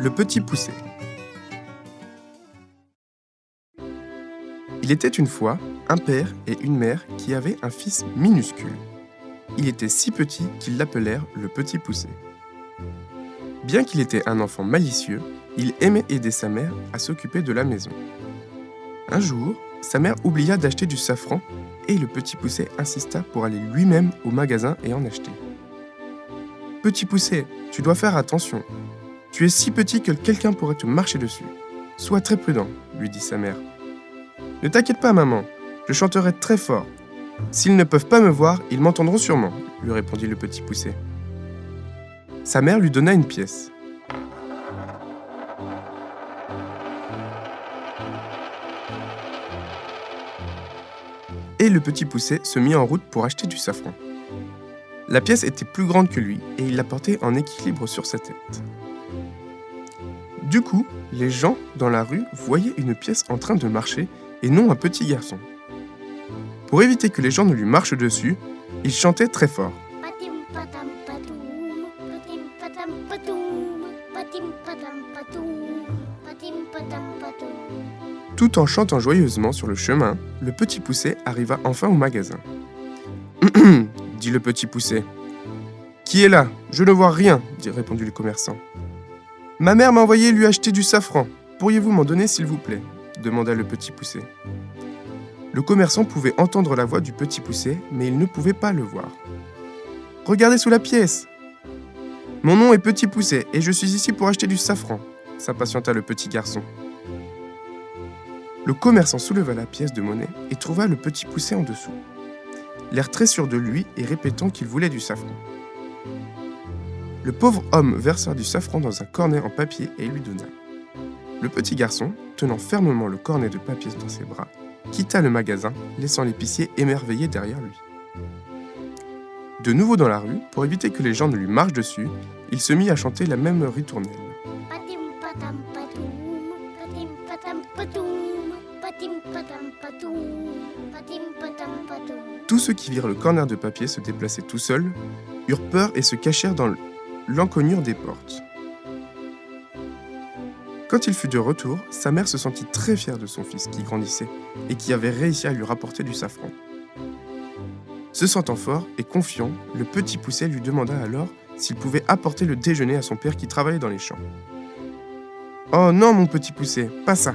Le petit poucet. Il était une fois un père et une mère qui avaient un fils minuscule. Il était si petit qu'ils l'appelèrent le petit poucet. Bien qu'il était un enfant malicieux, il aimait aider sa mère à s'occuper de la maison. Un jour, sa mère oublia d'acheter du safran et le petit poucet insista pour aller lui-même au magasin et en acheter. « Petit poucet, tu dois faire attention. Tu es si petit que quelqu'un pourrait te marcher dessus. Sois très prudent, lui dit sa mère. Ne t'inquiète pas, maman, je chanterai très fort. S'ils ne peuvent pas me voir, ils m'entendront sûrement, lui répondit le petit poucet. Sa mère lui donna une pièce. Et le petit poucet se mit en route pour acheter du safran. La pièce était plus grande que lui et il la portait en équilibre sur sa tête. Du coup, les gens dans la rue voyaient une pièce en train de marcher et non un petit garçon. Pour éviter que les gens ne lui marchent dessus, il chantait très fort. Tout en chantant joyeusement sur le chemin, le petit poucet arriva enfin au magasin. « dit le petit poucet. « Qui est là ? Je ne vois rien, répondit le commerçant. « Ma mère m'a envoyé lui acheter du safran. Pourriez-vous m'en donner, s'il vous plaît ?» demanda le petit poucet. Le commerçant pouvait entendre la voix du petit poucet, mais il ne pouvait pas le voir. « Regardez sous la pièce !»« Mon nom est Petit Poucet et je suis ici pour acheter du safran », s'impatienta le petit garçon. Le commerçant souleva la pièce de monnaie et trouva le petit poucet en dessous, l'air très sûr de lui et répétant qu'il voulait du safran. Le pauvre homme versa du safran dans un cornet en papier et lui donna. Le petit garçon, tenant fermement le cornet de papier dans ses bras, quitta le magasin, laissant l'épicier émerveillé derrière lui. De nouveau dans la rue, pour éviter que les gens ne lui marchent dessus, il se mit à chanter la même ritournelle. Tous ceux qui virent le cornet de papier se déplacer tout seuls, eurent peur et se cachèrent dans l'encoignure des portes. Quand il fut de retour, sa mère se sentit très fière de son fils qui grandissait et qui avait réussi à lui rapporter du safran. Se sentant fort et confiant, le petit poucet lui demanda alors s'il pouvait apporter le déjeuner à son père qui travaillait dans les champs. « Oh non, mon petit poucet, pas ça.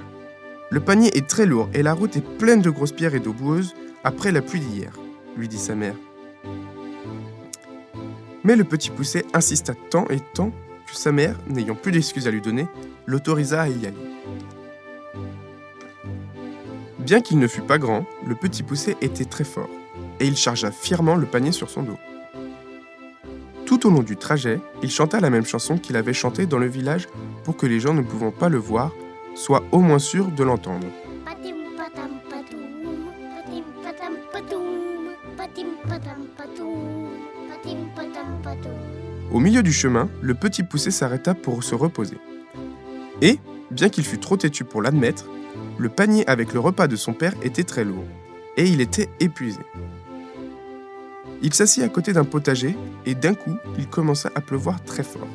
Le panier est très lourd et la route est pleine de grosses pierres et d'eau boueuse après la pluie d'hier, » lui dit sa mère. Mais le petit poucet insista tant et tant que sa mère, n'ayant plus d'excuses à lui donner, l'autorisa à y aller. Bien qu'il ne fût pas grand, le petit poucet était très fort, et il chargea fièrement le panier sur son dos. Tout au long du trajet, il chanta la même chanson qu'il avait chantée dans le village pour que les gens ne pouvant pas le voir soient au moins sûrs de l'entendre. Au milieu du chemin, le petit poucet s'arrêta pour se reposer. Et, bien qu'il fût trop têtu pour l'admettre, le panier avec le repas de son père était très lourd, et il était épuisé. Il s'assit à côté d'un potager, et d'un coup, il commença à pleuvoir très fort.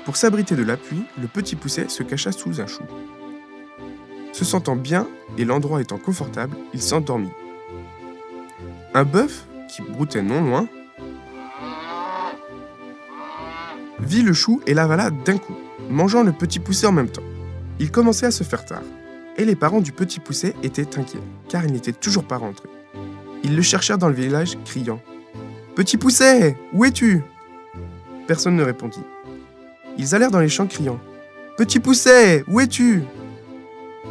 Pour s'abriter de la pluie, le petit poucet se cacha sous un chou. Se sentant bien et l'endroit étant confortable, il s'endormit. Un bœuf, qui broutait non loin, vit le chou et l'avala d'un coup, mangeant le petit poucet en même temps. Il commençait à se faire tard, et les parents du petit poucet étaient inquiets, car il n'était toujours pas rentré. Ils le cherchèrent dans le village, criant « Petit poucet, où es-tu » Personne ne répondit. Ils allèrent dans les champs criant « Petit poucet, où es-tu »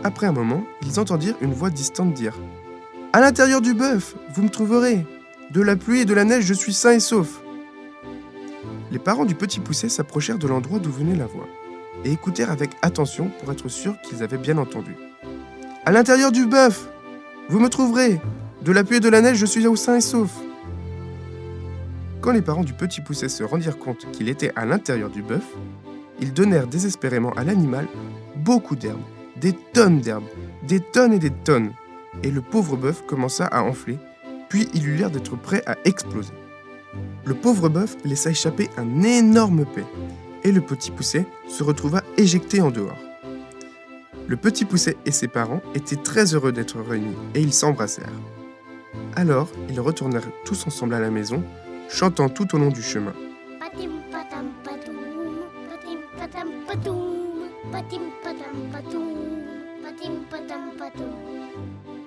Après un moment, ils entendirent une voix distante dire « À l'intérieur du bœuf, vous me trouverez. De la pluie et de la neige, je suis sain et sauf. » Les parents du petit poucet s'approchèrent de l'endroit d'où venait la voix et écoutèrent avec attention pour être sûrs qu'ils avaient bien entendu. « À l'intérieur du bœuf, vous me trouverez. De la pluie et de la neige, je suis sain et sauf. » Quand les parents du petit poucet se rendirent compte qu'il était à l'intérieur du bœuf, ils donnèrent désespérément à l'animal beaucoup d'herbes, des tonnes d'herbes, des tonnes et des tonnes, et le pauvre bœuf commença à enfler, puis il eut l'air d'être prêt à exploser. Le pauvre bœuf laissa échapper un énorme paix, et le petit poucet se retrouva éjecté en dehors. Le petit poucet et ses parents étaient très heureux d'être réunis, et ils s'embrassèrent. Alors, ils retournèrent tous ensemble à la maison, chantant tout au long du chemin. Patim patam patoum, patim patam patoum, patim patam patoum, patim patam patoum.